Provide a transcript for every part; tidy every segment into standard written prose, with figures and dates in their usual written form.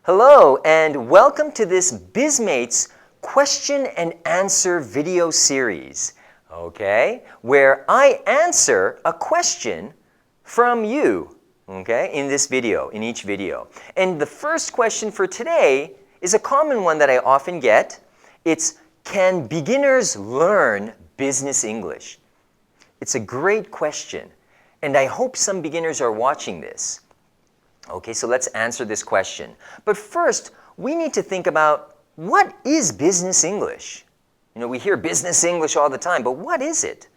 Hello and welcome to this Bizmates question and answer video series, okay, where I answer a question from you, okay, in each video. And the first question for today is a common one that I often get. It's, can beginners learn business English? It's a great question, and I hope some beginners are watching this. Okay, so let's answer this question. But first, we need to think about, what is business English? You know, we hear business English all the time, but what is it?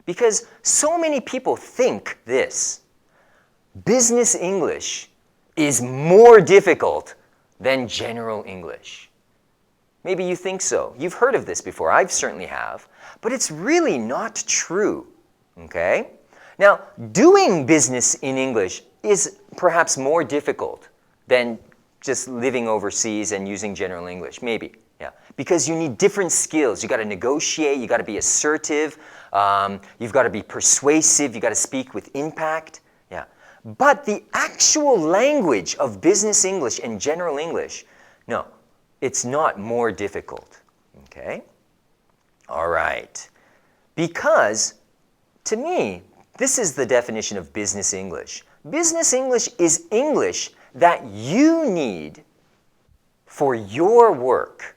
Because so many people think this. Business English is more difficult than general English. Maybe you think so. You've heard of this before. I certainly have. But it's really not true. Okay? Now, doing business in English is perhaps more difficult than just living overseas and using general English. Maybe. Yeah. Because you need different skills. You got to negotiate. You got to be assertive. You've got to be persuasive. You got to speak with impact. Yeah. But the actual language of business English and general English, no, it's not more difficult. Okay? All right. Because, to me, this is the definition of business English. Business English is English that you need for your work.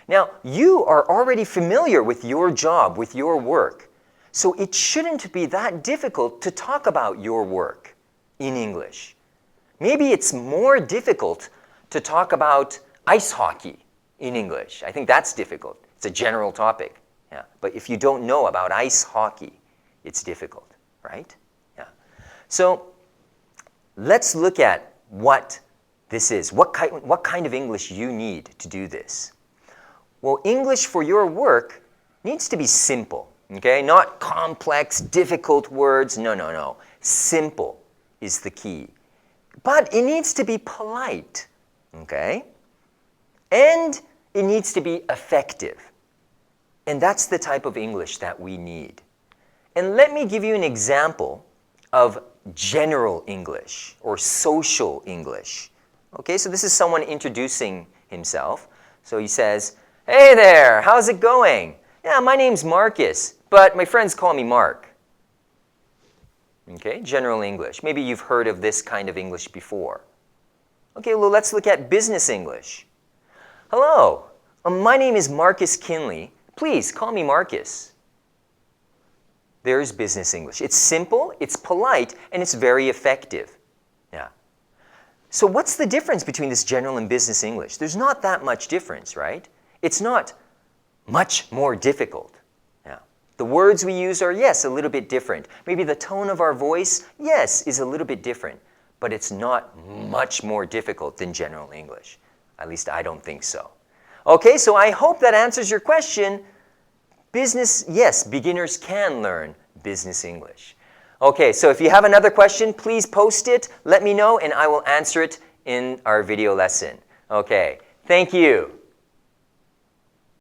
Now, you are already familiar with your job, with your work. So it shouldn't be that difficult to talk about your work in English. Maybe it's more difficult to talk about ice hockey in English. I think that's difficult. It's a general topic. Yeah. But if you don't know about ice hockey, it's difficult, right? Yeah. So let's look at what this is. What kind of English you need to do this? Well, English for your work needs to be simple, okay? Not complex, difficult words. No. Simple is the key. But it needs to be polite, okay? And it needs to be effective. And that's the type of English that we need. And let me give you an example of general English or social English. Okay, so this is someone introducing himself. So he says, "Hey there, how's it going? Yeah, my name's Marcus, but my friends call me Mark." Okay, general English. Maybe you've heard of this kind of English before. Okay, well, let's look at business English. "Hello, my name is Marcus Kinley. Please call me Marcus." There's business English. It's simple, it's polite, and it's very effective. Yeah. So what's the difference between this general and business English? There's not that much difference, right? It's not much more difficult. Yeah. The words we use are, yes, a little bit different. Maybe the tone of our voice, yes, is a little bit different. But it's not much more difficult than general English. At least I don't think so. Okay, so I hope that answers your question. Business, yes, beginners can learn business English. Okay, so if you have another question, please post it, let me know, and I will answer it in our video lesson. Okay, thank you.